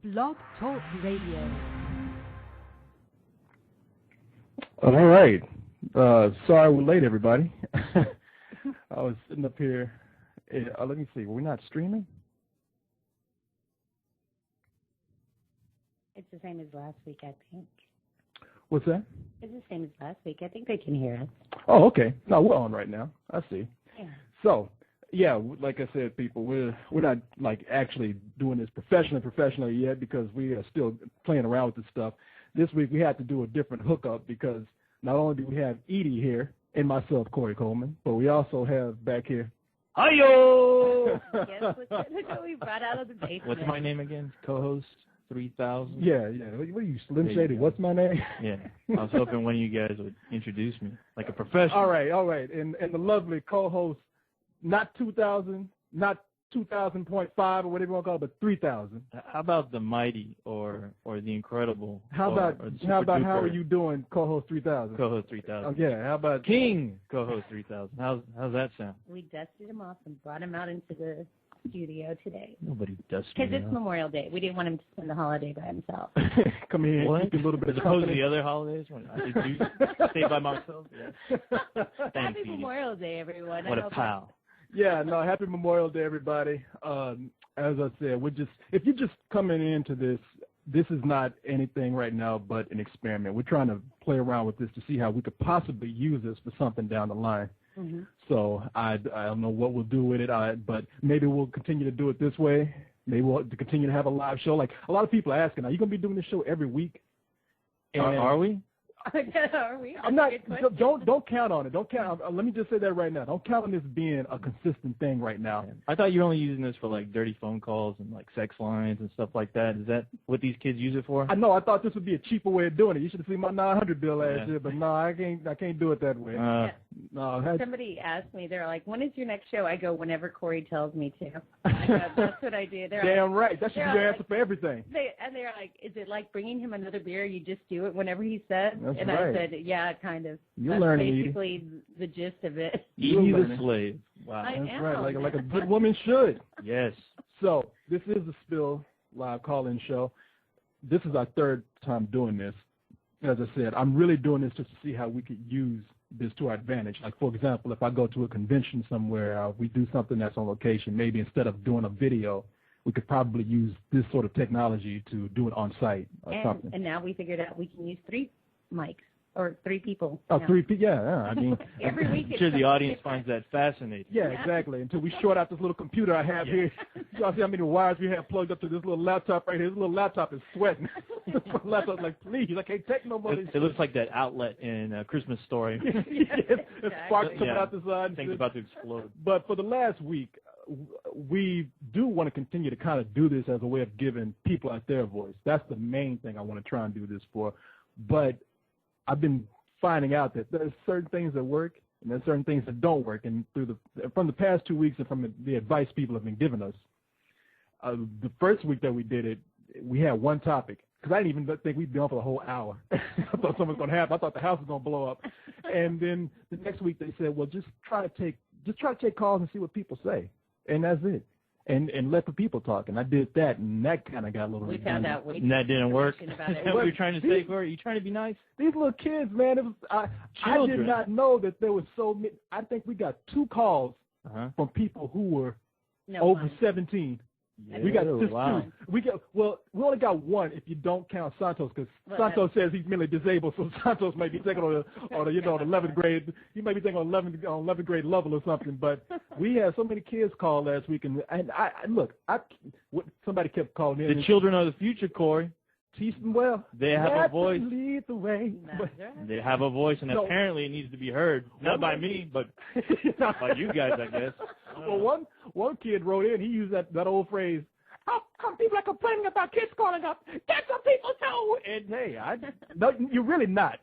Blog Talk Radio. All right. Sorry we're late, everybody. I was sitting up here. Let me see. We're not streaming? It's the same as last week, I think. What's that? It's the same as last week. I think they can hear us. Oh, okay. No, we're on right now. I see. Yeah. So, yeah, like I said, people, we're not like actually doing this professionally yet because we are still playing around with this stuff. This week we had to do a different hookup because not only do we have Edie here and myself, Korey Coleman, but we also have back here. Hi-yo! Guess what we brought out of the basement. What's my name again? Co-host 3000? Yeah. What are you, Slim Shady? What's my name? Yeah. I was hoping one of you guys would introduce me like a professional. All right. And the lovely co-host, not 2000, not 2000.5 or whatever you want to call it, but 3000. How about the mighty or the incredible? How are you doing, co-host 3000? Co-host 3000. Oh, yeah. How about King co-host 3000? How's that sound? We dusted him off and brought him out into the studio today. Nobody dusted because it's Memorial Day. We didn't want him to spend the holiday by himself. Come here and keep a little bit as opposed to the other holidays when I do stay by myself? Yeah. Happy Memorial Day, everyone. What a pal. Yeah, no, happy Memorial Day, everybody. As I said, if you're just coming into this is not anything right now but an experiment. We're trying to play around with this to see how we could possibly use this for something down the line. Mm-hmm. So I don't know what we'll do with it, but maybe we'll continue to do it this way. Maybe we'll continue to have a live show. Like a lot of people are asking, are you going to be doing this show every week? And are we? Are we? I'm not. Don't count on it. Don't count. Let me just say that right now. Don't count on this being a consistent thing right now. I thought you were only using this for like dirty phone calls and like sex lines and stuff like that. Is that what these kids use it for? I know. I thought this would be a cheaper way of doing it. You should have seen my 900 bill last year, but no, I can't do it that way. No. Somebody asked me. They're like, "When is your next show?" I go, "Whenever Korey tells me to." I go, that's what I do. They're damn like, right. That should be your answer for everything. They're like, "Is it like bringing him another beer? You just do it whenever he says?" That's and right. I said, "Yeah, kind of." You're learning, basically Edie. The gist of it. Edie the slave. Wow. That's right. Like a good woman should. Yes. So this is the Spill live call-in show. This is our third time doing this. As I said, I'm really doing this just to see how we could use this to our advantage. Like, for example, if I go to a convention somewhere, we do something that's on location, maybe instead of doing a video, we could probably use this sort of technology to do it on site or something. And now we figured out we can use 3 mics or 3 people. Oh, 3 people, yeah. I mean, every week. I'm sure the audience finds that fascinating. Yeah, exactly. Until we short out this little computer I have here. Y'all see how many wires we have plugged up to this little laptop right here. This little laptop is sweating. This laptop's like, please, I can't take no more. It looks like that outlet in A Christmas Story. It's sparks coming out the side. Things about to explode. But for the last week, we do want to continue to kind of do this as a way of giving people out their voice. That's the main thing I want to try and do this for. But I've been finding out that there's certain things that work and there's certain things that don't work. And from the past 2 weeks and from the advice people have been giving us, the first week that we did it, we had one topic. Because I didn't even think we'd be on for the whole hour. I thought something was going to happen. I thought the house was going to blow up. And then the next week they said, well, just try to take calls and see what people say. And that's it. And let the people talk. And I did that, and that kind of got a little. We found out. And that didn't work. Is that what you're trying to say, Korey? You trying to be nice? These little kids, man. I did not know that there was so many. I think we got 2 calls from people who were over 17. Yeah. We got just 2. We only got 1 if you don't count Santos, because Santos says he's mentally disabled, so Santos may be taking on the 11th grade. He may be taking on 11th grade level or something. But we had so many kids call last week, and somebody kept calling in. The children are the future, Korey. Teach them well. They have a voice. Lead the way. They have a voice, and apparently it needs to be heard. Not by me, but by you guys, I guess. Well, one kid wrote in. He used that old phrase. How come people are complaining about kids calling up? Get some people too. And hey, no, you're really not.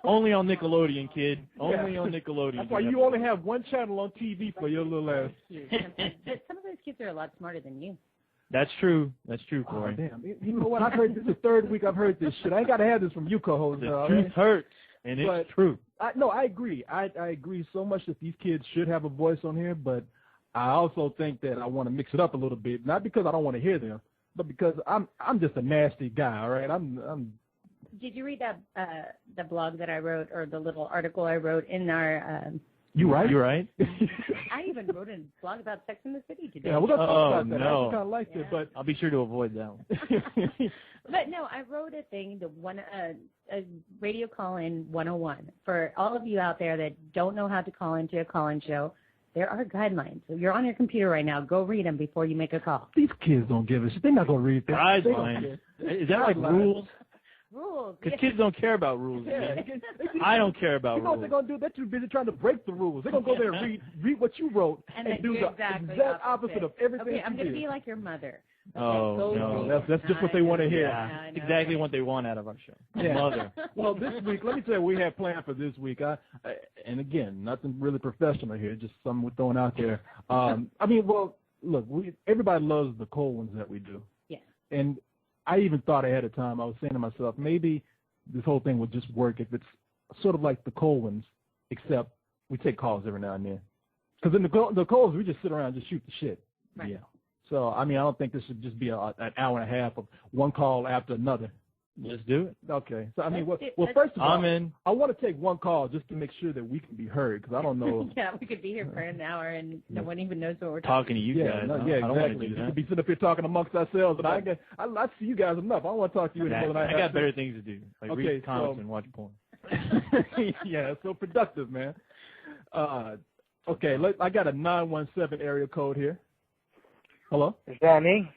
Only on Nickelodeon, kid. Only on Nickelodeon. That's why you only have 1 channel on TV for your little ass. Some of those kids are a lot smarter than you. That's true. That's true, Korey. Oh, damn. You know what? I've heard this is the 3rd week I've heard this shit. I ain't got to have this from you, co-host. The truth hurts, and it's true. I agree. I agree so much that these kids should have a voice on here, but I also think that I want to mix it up a little bit, not because I don't want to hear them, but because I'm just a nasty guy. All right, I'm. Did you read that the blog that I wrote or the little article I wrote in our? You right? You right? I even wrote a blog about Sex in the City today. Yeah, we're gonna talk about that. No. I kind of liked it, but I'll be sure to avoid that one. But no, I wrote a thing, a radio call-in 101 for all of you out there that don't know how to call into a call-in show. There are guidelines. So you're on your computer right now. Go read them before you make a call. these kids don't give a shit. They're not gonna read that. Guidelines. Is that like rules? Rules. Because kids don't care about rules. Yeah, Man. I don't care about you know what rules. they're gonna do? They're too busy trying to break the rules. They're gonna go there and read what you wrote And do the exactly exact opposite of everything. Okay, I'm going to be like your mother. Oh, go no. read. That's just what they want to hear. Yeah, exactly what they want out of our show. Yeah. Mother. Well, this week, let me tell you what we have planned for this week. And again, nothing really professional here, just something we're throwing out there. Look, everybody loves the cold ones that we do. Yeah. And I even thought ahead of time, I was saying to myself, maybe this whole thing would just work if it's sort of like the cold ones, except we take calls every now and then. Because in the colds, we just sit around and just shoot the shit. Right. Yeah. So, I don't think this should just be an hour and a half of one call after another. Let's do it. Okay. So, Let's first of all, I'm in. I want to take one call just to make sure that we can be heard, because I don't know. Yeah, we could be here for an hour and no one even knows what we're Talking to you guys. Yeah, I don't exactly. want to do We that. could be sitting up here talking amongst ourselves, and I see you guys enough. I don't want to talk to you any more than I have got to. better things to do, like Okay, read comics so- and watch porn. Yeah, it's so productive, man. Okay, I got a 917 area code here. Hello? Is that me?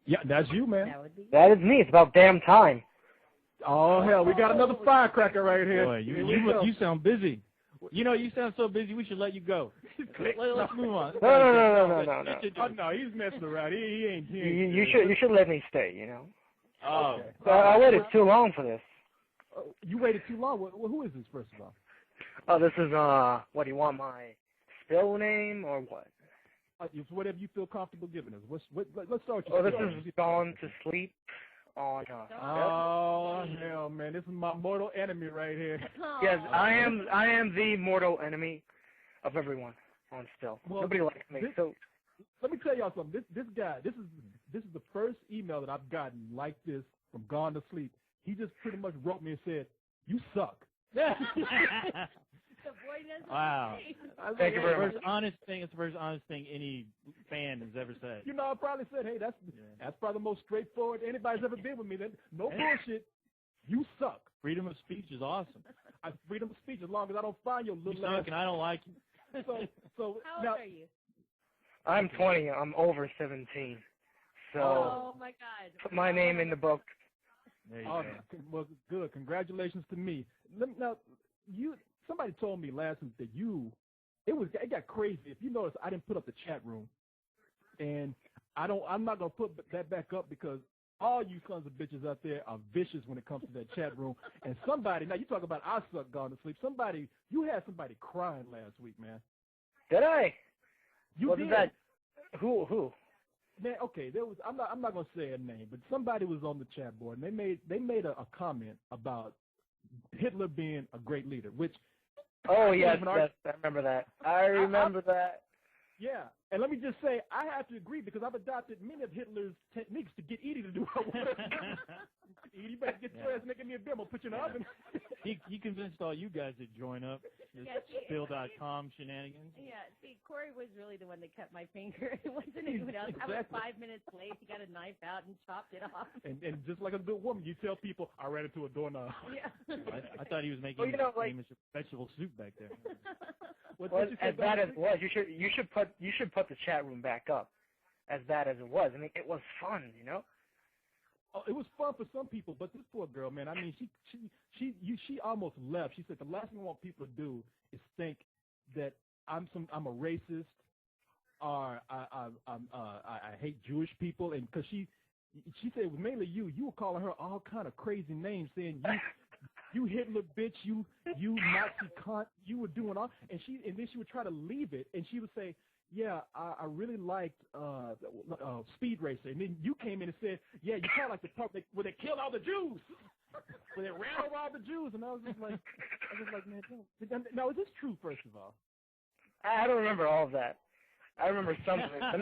Yeah, that's you, man. That would be That is me. It's about damn time. Oh, hell, we got another firecracker right here. Boy, Here we go. you sound busy. You sound so busy, we should let you go. Let's move on. No. Oh, no, he's messing around. He ain't. You should let me stay. You know. Oh. Okay. I waited too long for this. You waited too long. Who is this, first of all? Oh, this is what do you want, my spill name or what? It's whatever you feel comfortable giving us. Let's start with Oh, your this story. is Gone to Sleep on. Oh, hell, man, this is my mortal enemy right here. Yes, I am the mortal enemy of everyone on Still. Well, Nobody likes me. So Let me tell y'all something. This guy, this is the first email that I've gotten like this from Gone to Sleep. He just pretty much wrote me and said, "You suck." the boy doesn't Wow. Thank you very much. It's the first honest thing any fan has ever said. You know, I probably said, "Hey, that's probably the most straightforward anybody's ever been with me. No bullshit. You suck." Freedom of speech is awesome. Freedom of speech, as long as I don't find your You little ass. suck and I don't like you. So How now, old are you? I'm 20. I'm over 17. So Oh my God. put my name in the book. There you awesome. go. Well, good. Congratulations to me. Now, somebody told me last week that it got crazy. If you notice, I didn't put up the chat room, and I'm not gonna put that back up because all you sons of bitches out there are vicious when it comes to that chat room. And somebody, now you talk about I suck, Gone to Sleep. You had somebody crying last week, man. Did I? You What did. was that? Who? Man, okay, I'm not gonna say a name, but somebody was on the chat board and they made a comment about Hitler being a great leader, which Oh I yes, can't even I remember that. I remember that. yeah. And let me just say, I have to agree because I've adopted many of Hitler's techniques to get Edie to do what I want. Edie, better get your ass and make me a bill. I'll put you in the oven. He convinced all you guys to join up. This Spill.com shenanigans. Yeah, see, Korey was really the one that cut my finger. It wasn't anyone else. I was Exactly. 5 minutes late. He got a knife out and chopped it off. And just like a good woman, you tell people, I ran into a doorknob. Yeah. I thought he was making Well, you know, like- famous vegetable soup back there. What Well, did you say, as bad Don? as it was, you should put the chat room back up. As bad as it was, I mean, it was fun, you know. Oh, it was fun for some people, but this poor girl, man. I mean, she almost left. She said the last thing I want people to do is think that I'm a racist or I hate Jewish people, and because she said it was mainly you. You were calling her all kind of crazy names, saying you Hitler bitch, you Nazi cunt. You were doing all, and then she would try to leave it, and she would say, yeah, I really liked Speed Racer. And then you came in and said, yeah, you kind of like the part where they killed all the Jews. Where they ran over all the Jews. And I was just like, man, now is this true, first of all? I don't remember all of that. I remember some of it, but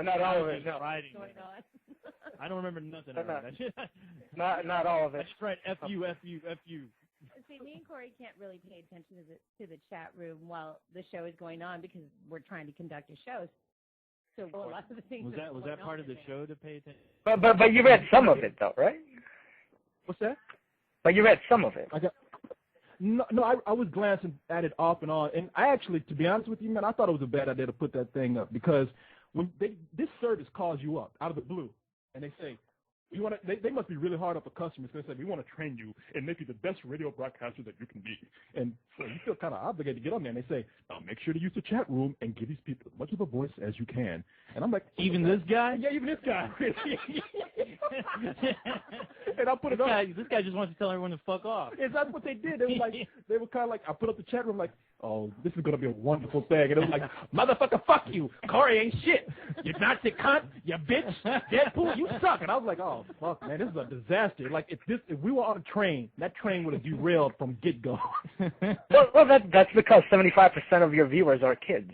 not all of it. No. I don't remember nothing of it. Not all of I it. just write F-U, F-U, F-U. See, me and Korey can't really pay attention to the chat room while the show is going on because we're trying to conduct a show. So a lot of the things was that part of the show to pay attention? But you read some of it though, right? What's that? But you read some of it. No, I was glancing at it off and on, and I actually, to be honest with you, man, I thought it was a bad idea to put that thing up because when this service calls you up out of the blue, and they say, they must be really hard up for customers. They say, we want to train you and make you the best radio broadcaster that you can be. And so you feel kind of obligated to get on there. And they say, make sure to use the chat room and give these people as much of a voice as you can. And I'm like, even this guy? Yeah, even this guy. And I put it up. This guy just wants to tell everyone to fuck off. And that's what they did. They were kind of like, I put up the chat room like, oh, this is going to be a wonderful thing. And it was like, motherfucker, fuck you. Korey ain't shit. You Nazi cunt. You bitch. Deadpool, you suck. And I was like, oh, fuck, man, this is a disaster. Like, if we were on a train, that train would have derailed from get-go. Well, that's because 75% of your viewers are kids.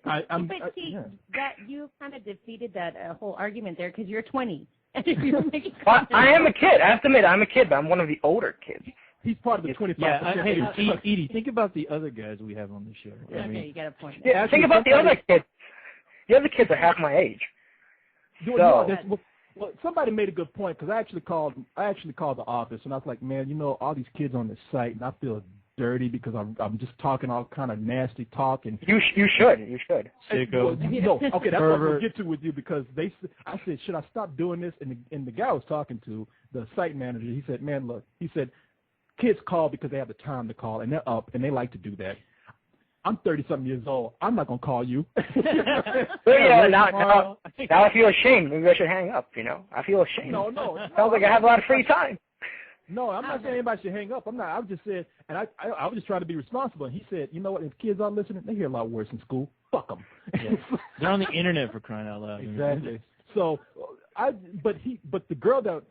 That you kind of defeated that whole argument there because you're 20. I am a kid. I have to admit, I'm a kid, but I'm one of the older kids. He's part of the 25%. Yeah, Edie, think about the other guys we have on the show. Okay, you got a point. Yeah, think about the other kids. The other kids are half my age. Well, somebody made a good point because I actually called the office and I was like, man, all these kids on this site and I feel dirty because I'm just talking all kind of nasty talk and you should. Well, okay, that's what we'll get to with you because I said, should I stop doing this? And the guy I was talking to, the site manager, he said, man, look, he said, kids call because they have the time to call and they're up and they like to do that. I'm 30-something years old. I'm not gonna call you. Now I feel ashamed. Maybe I should hang up. I feel ashamed. No. Sounds like I have a lot of free time. No, I'm not saying anybody should hang up. I'm not. I was just saying, and I was just trying to be responsible. And he said, you know what? If kids are listening, they hear a lot worse in school. Fuck them. Yeah. They're on the internet for crying out loud. Exactly. So, but the girl that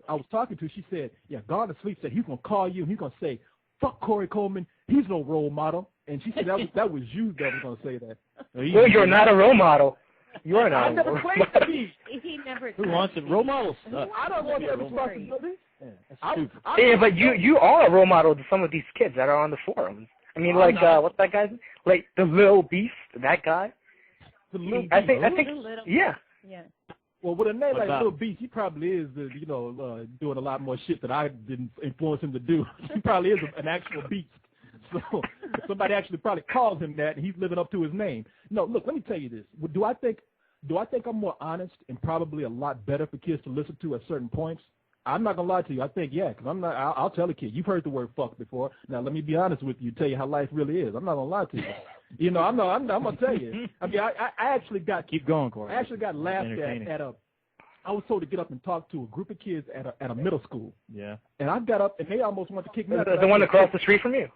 I was talking to, she said, yeah, God of Sleep said he's gonna call you and he's gonna say, fuck Korey Coleman. He's no role model. And she said that was you that was gonna say that. Well, you're not a role model. You're not. I never claimed to be. He never. Who wants a role model? I don't want that responsibility. Yeah, but you are a role model to some of these kids that are on the forums. I mean, like what's that guy's? Like the Little Beast, that guy. The Little Beast. I think. Yeah. Yeah. Well, with a name like Little Beast, he probably is, doing a lot more shit that I didn't influence him to do. He probably is an actual beast. So somebody actually probably calls him that, and he's living up to his name. No, look, let me tell you this. Do I think I'm more honest and probably a lot better for kids to listen to at certain points? I'm not gonna lie to you. I think because I'm not. I'll tell a kid. You've heard the word "fuck" before. Now let me be honest with you. Tell you how life really is. I'm not gonna lie to you. I'm gonna tell you. I mean, I actually got keep going, Korey. I actually got laughed at I was told to get up and talk to a group of kids at a middle school. Yeah. And I got up and they almost wanted to kick me out. The one across the street from you.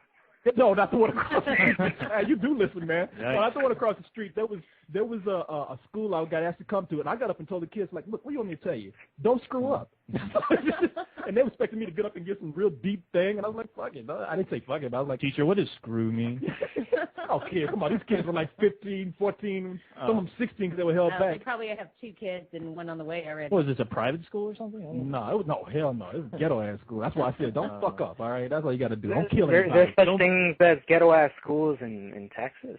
No, not the one across the street. You do listen, man. No, not the one across the street. There was a school I got asked to come to, and I got up and told the kids, like, look, what do you want me to tell you? Don't screw up. And they were expecting me to get up and get some real deep thing, and I was like, fuck it. I didn't say fuck it, but I was like, teacher, what does screw mean? Oh, kid, come on. These kids were like 15, 14, some of them 16 because they were held back. They probably have 2 kids and one on the way already. What, is this a private school or something? No, hell no. It was a ghetto-ass school. That's why I said, don't fuck up, all right? That's all you got to do. Don't kill anybody. There's such things as ghetto-ass schools in Texas.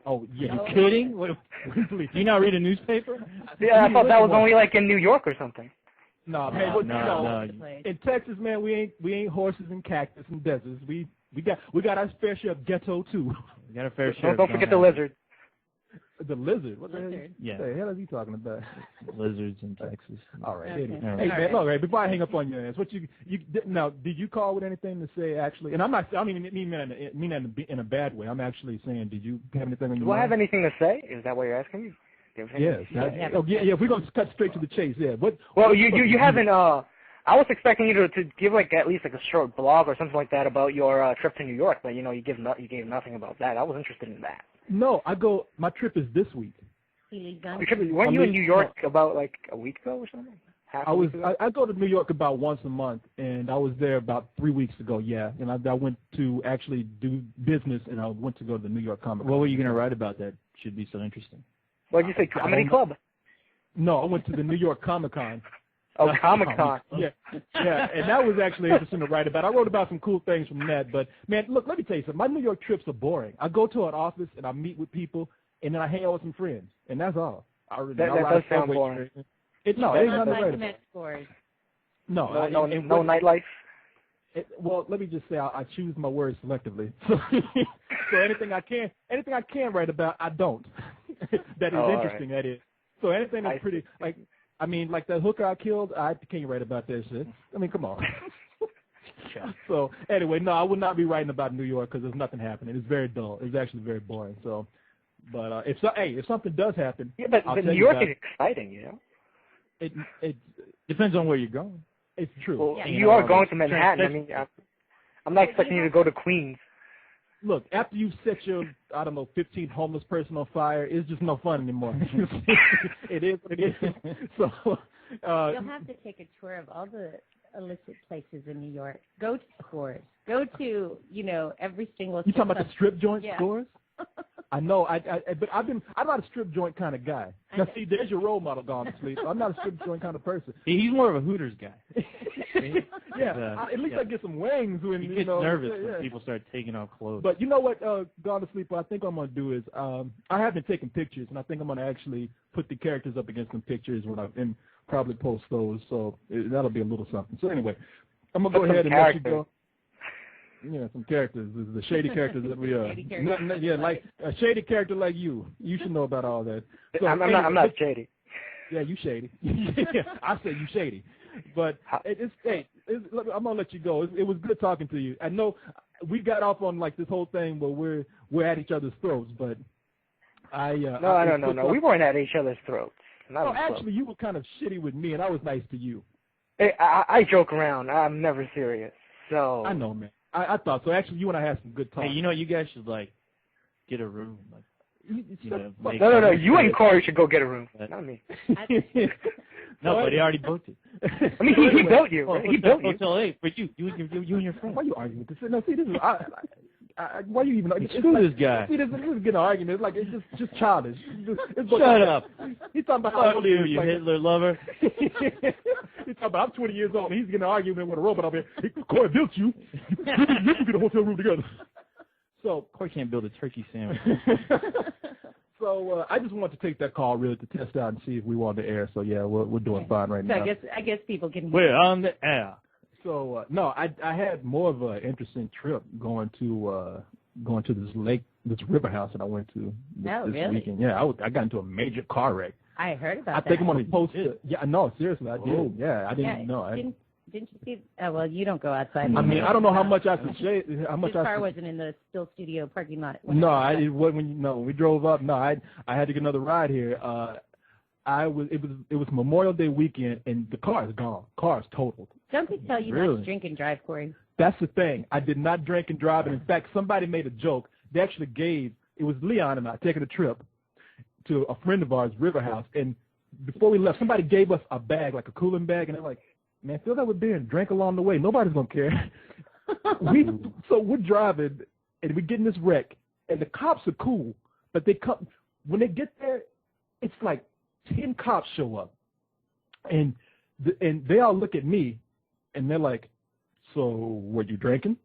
Oh, yeah. Are you kidding? What, do you not read a newspaper? Yeah, I thought that was only like in New York or something. No, man. No. In Texas, man, we ain't horses and cactus and deserts. We got our fair share of ghetto too. We got a fair share. Don't forget the lizard. The lizard? What the hell? Yeah. What the hell is he talking about? Lizards in Texas. All right. Okay. Anyway. Hey, man, look, right, before I hang up on your ass, now, did you call with anything to say, actually? And I don't even mean in a bad way. I'm actually saying, did you have anything on your mind? Do I have anything to say? Is that what you're asking me? Yes. If we're going to cut straight to the chase, yeah. Well, you haven't, I was expecting you to give at least a short blog or something like that about your trip to New York, but you gave nothing about that. I was interested in that. No, my trip is this week. Weren't you in New York about like a week ago or something? I go to New York about once a month, and I was there about 3 weeks ago. Yeah, and I went to actually do business, and I went to go to the New York Comic Con. What were you going to write about that should be so interesting? What did you say? Comedy Club? No, I went to the New York Comic Con. Oh, Comic Con. Yeah, and that was actually interesting to write about. I wrote about some cool things from that, but man, look, let me tell you something. My New York trips are boring. I go to an office and I meet with people, and then I hang out with some friends, and that's all. That does sound boring. It's not nothing to write about. No nightlife. Well, let me just say I choose my words selectively. So anything I can write about, I don't. That is interesting. Right. That is. So anything that's pretty like that hooker I killed, I can't write about that shit. I mean, come on. So anyway, no, I would not be writing about New York because there's nothing happening. It's very dull. It's actually very boring. So, but if something does happen, yeah, but New York is exciting, you know. It depends on where you're going. It's true. Well, you are going to Manhattan. I mean, I'm not expecting you to go to Queens. Look, after you've set your, 15th homeless person on fire, it's just no fun anymore. It is what it is. So you'll have to take a tour of all the illicit places in New York. Go to stores. Go to, every single. You talking about the strip joint yeah. stores? I know, but I'm not a strip joint kind of guy. Now, see, there's your role model gone to sleep. I'm not a strip joint kind of person. He's more of a Hooters guy. Yeah, at least I get some wings when he gets nervous when people start taking off clothes. But you know what, gone to sleep, what I think I'm going to do is I have been taking pictures, and I think I'm going to actually put the characters up against some pictures and probably post those, so that'll be a little something. So anyway, I'm going to go ahead and let you go. Yeah, some characters, the shady characters that we are. Yeah, like a shady character like you. You should know about all that. So, I'm not shady. Yeah, you shady. Yeah, I say you shady. But I'm gonna let you go. It was good talking to you. I know we got off on like this whole thing where we're at each other's throats, but No. We weren't at each other's throats. Actually, you were kind of shitty with me, and I was nice to you. Hey, I joke around. I'm never serious. So I know, man. I thought so. Actually, you and I had some good talk. Hey, you guys should get a room. No. You and Korey should go get a room. Not me. No, but he already booked it. I mean, he built you. Right? He built you. Hotel 8 for you and your friend. Why are you arguing with this? No, see, this is. Why are you even? Screw this guy. See, this is getting an argument. It's like it's just childish. Shut up. He's talking about how old he is. You Hitler lover. He's talking about I'm 20 years old and he's getting an argument with a robot over here. Korey built you. You can get a hotel room together. So Korey can't build a turkey sandwich. So I just wanted to take that call really to test out and see if we wanted to air. So yeah, we're doing fine right now. I guess people can. We're on the air. So no, I had more of an interesting trip going to this lake, this river house that I went to this weekend. Yeah, I got into a major car wreck. I heard about that. I think I'm going to post it. Yeah, no, seriously, I did. Yeah, I didn't know. Didn't you see? Well, you don't go outside. I mean, I don't know how much I could say. His car wasn't in the Still Studio parking lot. No, it wasn't. When we drove up, no, I had to get another ride here. It was Memorial Day weekend, and the car is gone. Car is totaled. Don't they tell you not to drink and drive, Korey? That's the thing. I did not drink and drive, and in fact, somebody made a joke. They actually it was Leon and I taking a trip to a friend of ours, River House, and before we left, somebody gave us a bag, like a cooling bag, and they're like, man, fill that with beer and drink along the way. Nobody's going to care. So we're driving, and we get in this wreck, and the cops are cool, but when they get there, it's like 10 cops show up, and they all look at me, and they're like, so were you drinking?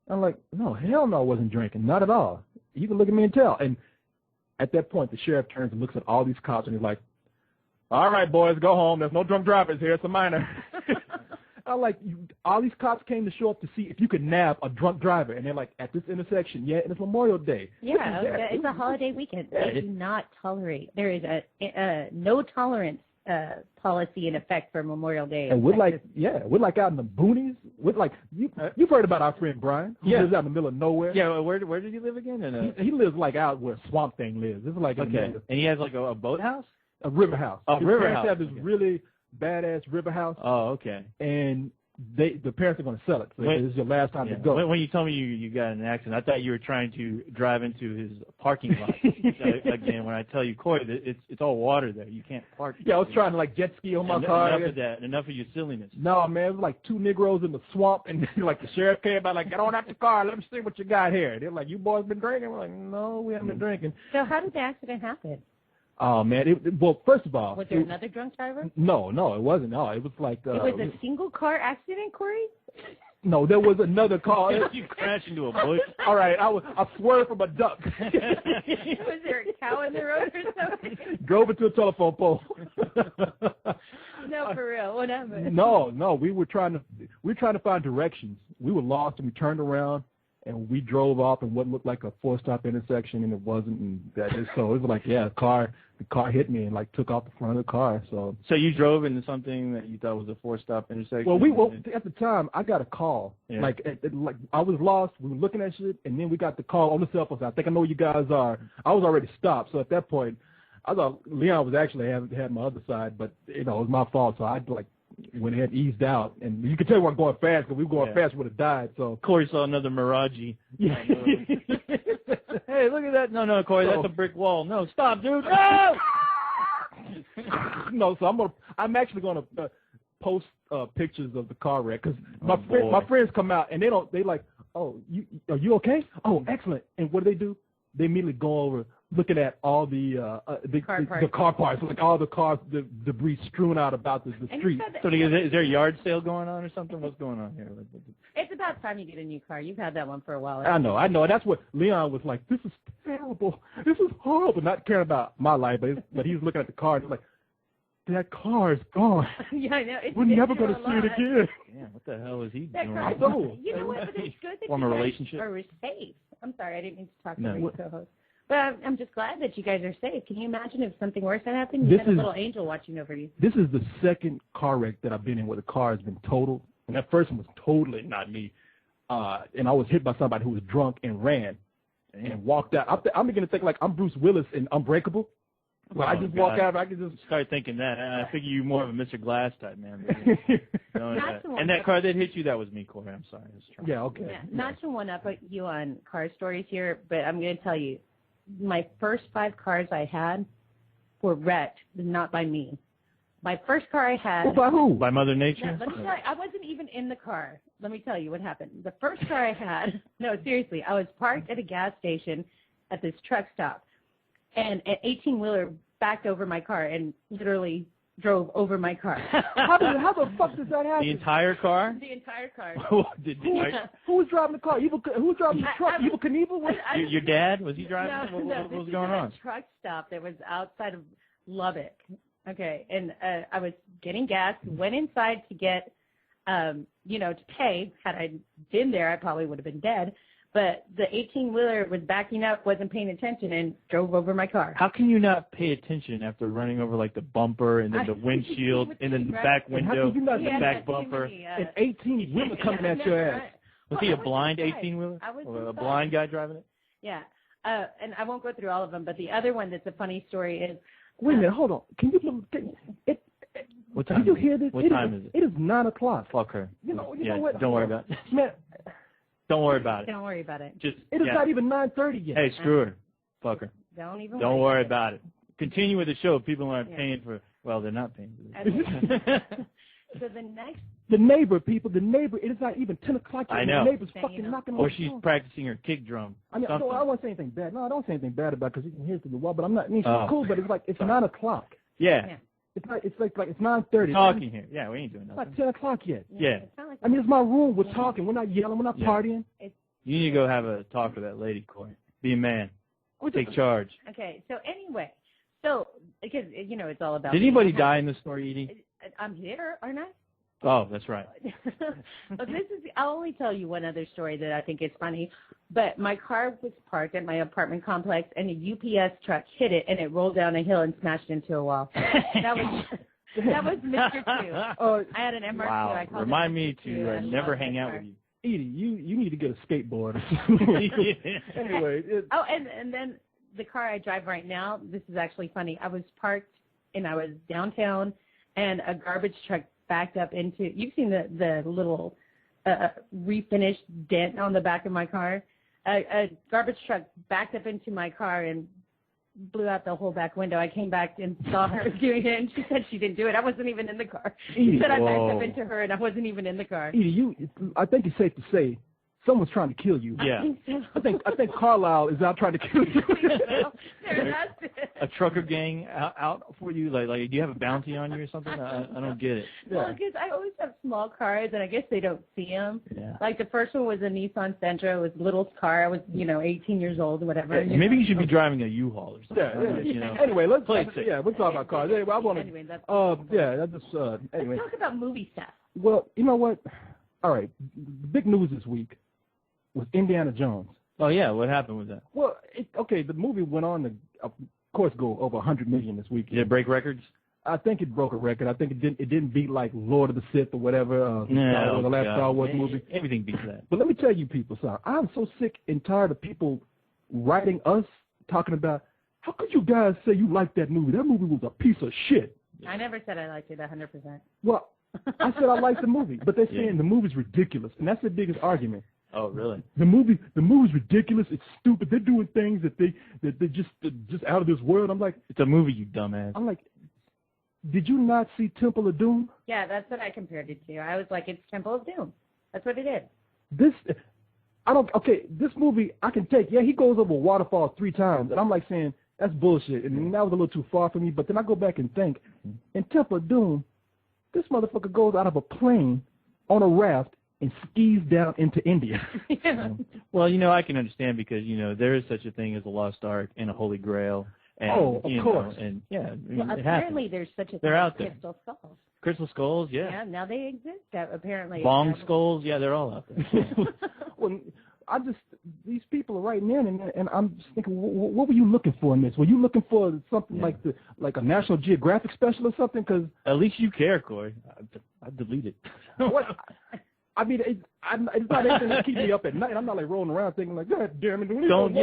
I'm like, no, hell no, I wasn't drinking, not at all. You can look at me and tell. And at that point, the sheriff turns and looks at all these cops, and he's like, all right, boys, go home. There's no drunk drivers here. It's a minor. I'm like, all these cops came to show up to see if you could nab a drunk driver. And they're like, at this intersection, yeah, and it's Memorial Day. Yeah, it's a holiday weekend. They do not tolerate. There is a no tolerance policy in effect for Memorial Day. And we're like out in the boonies. You've heard about our friend Brian, who lives out in the middle of nowhere. Yeah, well, where did he live again? He lives like out where Swamp Thing lives. This is like and he has like a boathouse? A river house. Oh, river house. Have this really badass river house. Oh, okay. And the parents are going to sell it. So this is your last time to go. When you told me you got in an accident, I thought you were trying to drive into his parking lot again. When I tell you, Korey, it's all water there. You can't park. Yeah, I was trying to like jet ski on my car. Enough of that. Enough of your silliness. No, man, it was like two Negroes in the swamp, and like the sheriff came by, like, get on out the car. Let me see what you got here. They're like, you boys been drinking? We're like, no, we haven't been drinking. So how did the accident happen? Oh, man. Well, first of all. Was there another drunk driver? No, it wasn't. No, it was like. It was a single car accident, Korey? No, there was another car. You crashed into a bush. All right, I swerved from a duck. Was there a cow in the road or something? Drove into a telephone pole. No, for real. What happened? No, we were trying to find directions. We were lost, and we turned around. And we drove off in what looked like a four-stop intersection, and it wasn't. And so it was like, the car hit me and like took off the front of the car. So you drove into something that you thought was a four-stop intersection. Well, at the time I got a call. Yeah. Like I was lost. We were looking at shit, and then we got the call on the cell phone. I think I know where you guys are. I was already stopped. So at that point, I thought Leon was actually had my other side, but it was my fault. So I went ahead and eased out, and you could tell we weren't going fast because we were going fast, we would have died. So Korey saw another Mirage. Yeah. Hey, look at that! No, Korey, that's a brick wall. No, stop, dude! No! No, so I'm actually gonna post pictures of the car wreck because my friends come out and they like, oh, are you okay? Oh, excellent. And what do? They immediately go over, looking at all the car parts, like all the cars, the debris strewn out about the street. So is there a yard sale going on or something? What's going on here? It's about time you get a new car. You've had that one for a while. I know. That's what Leon was like, this is terrible. This is horrible. Not caring about my life, but he's looking at the car and he's like, that car is gone. Yeah, I know. We're never going to see it again. Yeah, what the hell is he doing? I know. You know what? But it's good that Form you a guys relationship? are safe. I'm sorry, I didn't mean to talk over your co-host. But I'm just glad that you guys are safe. Can you imagine if something worse had happened? You had a little angel watching over you. This is the second car wreck that I've been in where the car has been totaled. And that first one was totally not me. And I was hit by somebody who was drunk and ran and walked out. I'm beginning to think like I'm Bruce Willis in Unbreakable. Well, I just walk out. I can just start thinking that. I figure you're more of a Mr. Glass type man. And that car that hit you, that was me, Korey. I'm sorry. Yeah, okay. Yeah, not to one up you on car stories here, but I'm going to tell you, my first 5 cars I had were wrecked, not by me. My first car I had. Well, by who? By Mother Nature? No, let me tell you, I wasn't even in the car. Let me tell you what happened. The first car I had, no, seriously, I was parked at a gas station at this truck stop. And an 18-wheeler backed over my car and literally drove over my car. How the fuck does that happen? The entire car? The entire car. Who was driving the car? Who was driving the truck? Evil Knievel? Your dad? Was he driving? What was going on? A truck stop that was outside of Lubbock. Okay, and I was getting gas, went inside to get, to pay. Had I been there, I probably would have been dead. But the 18-wheeler was backing up, wasn't paying attention, and drove over my car. How can you not pay attention after running over, like, the bumper and then the windshield and then the back window, the back bumper? An 18-wheeler coming at your ass. Was he a blind 18-wheeler? Or a blind guy driving it? Yeah. And I won't go through all of them, but the other one that's a funny story is... Wait a minute, hold on. Can you... What time did you hear this? What time is it? It is 9 o'clock. Fuck her. You know what? Don't worry about it. Man, don't worry about it. Don't worry about it. It is not even 9:30 yet. Hey, screw her. Fuck her. Don't worry about it. Continue with the show. People aren't paying for. Well, they're not paying for this. So the next. The neighbor. It is not even 10 o'clock yet. I know. The neighbor's fucking knocking on the door. Or she's practicing her kick drum. I mean, I don't want to say anything bad. No, I don't say anything bad about it because you can hear it through the wall. But I'm not. I mean, she's cool. But it's like it's 9 o'clock. Yeah. It's like it's 9:30. Talking here. Yeah, we ain't doing nothing. It's not 10 o'clock yet. Yeah. I mean, it's my room. We're talking. We're not yelling. We're not partying. You need to go have a talk with that lady, Korey. Be a man. Take charge. Okay. So anyway, because it's all about. Did anybody die in the story, Edie? I'm here, aren't I? Oh, that's right. I'll only tell you one other story that I think is funny. But my car was parked at my apartment complex, and a UPS truck hit it, and it rolled down a hill and smashed into a wall. That was Mr. 2. I had an MR2. Wow. I called Remind me to never hang out with you. Edie, you need to get a skateboard. Anyway. And then the car I drive right now, this is actually funny. I was parked, and I was downtown, and a garbage truck backed up into. You've seen the little refinished dent on the back of my car. A garbage truck backed up into my car and blew out the whole back window. I came back and saw her doing it, and she said she didn't do it. I wasn't even in the car. She said I backed up into her, and I wasn't even in the car. Edie, I think it's safe to say someone's trying to kill you. Yeah. I think so. I think Carlisle is out trying to kill you. A trucker gang out for you? Like, do you have a bounty on you or something? I don't get it. Well, because I always have small cars, and I guess they don't see them. Yeah. Like the first one was a Nissan Sentra. It was little car. I was, 18 years old or whatever. Yeah, maybe you should be driving a U-Haul or something. Yeah. Anyway, let's play it safe. Yeah, we'll talk about cars. Anyway, I want to. Anyway, that's anyway. Let's talk about movie stuff. Well, you know what? All right, the big news this week was Indiana Jones. Oh yeah, what happened with that? Well, the movie went on to, of course, go over 100 million this week. Did it break records? I think it broke a record. I think it didn't beat like Lord of the Sith or whatever. The last Star Wars movie. Everything beats that. But let me tell you, people, sorry, I'm so sick and tired of people writing us talking about how could you guys say you liked that movie? That movie was a piece of shit. I never said I liked it 100%. Well, I said I liked the movie, but they're saying the movie's ridiculous, and that's the biggest argument. Oh, really? The movie's ridiculous. It's stupid. They're doing things that they just out of this world. I'm like, it's a movie, you dumbass. I'm like, did you not see Temple of Doom? Yeah, that's what I compared it to. I was like, it's Temple of Doom. That's what it is. This movie I can take. Yeah, he goes over a waterfall 3 times, and I'm like saying that's bullshit, and that was a little too far for me. But then I go back and think, in Temple of Doom, this motherfucker goes out of a plane on a raft and skis down into India. Yeah. Well, I can understand because, there is such a thing as a Lost Ark and a Holy Grail. And, of course. And, yeah, well, apparently there's such a thing out as there. crystal skulls. Crystal skulls, yeah. Yeah, now they exist, apparently. Bong skulls, yeah, they're all out there. Well, these people are writing in, and I'm just thinking, what were you looking for in this? Were you looking for something like a National Geographic special or something? Cause at least you care, Corey. I deleted it. What? I mean, it's not anything that keep me up at night. I'm not like rolling around thinking like, God damn it. Don't, yeah.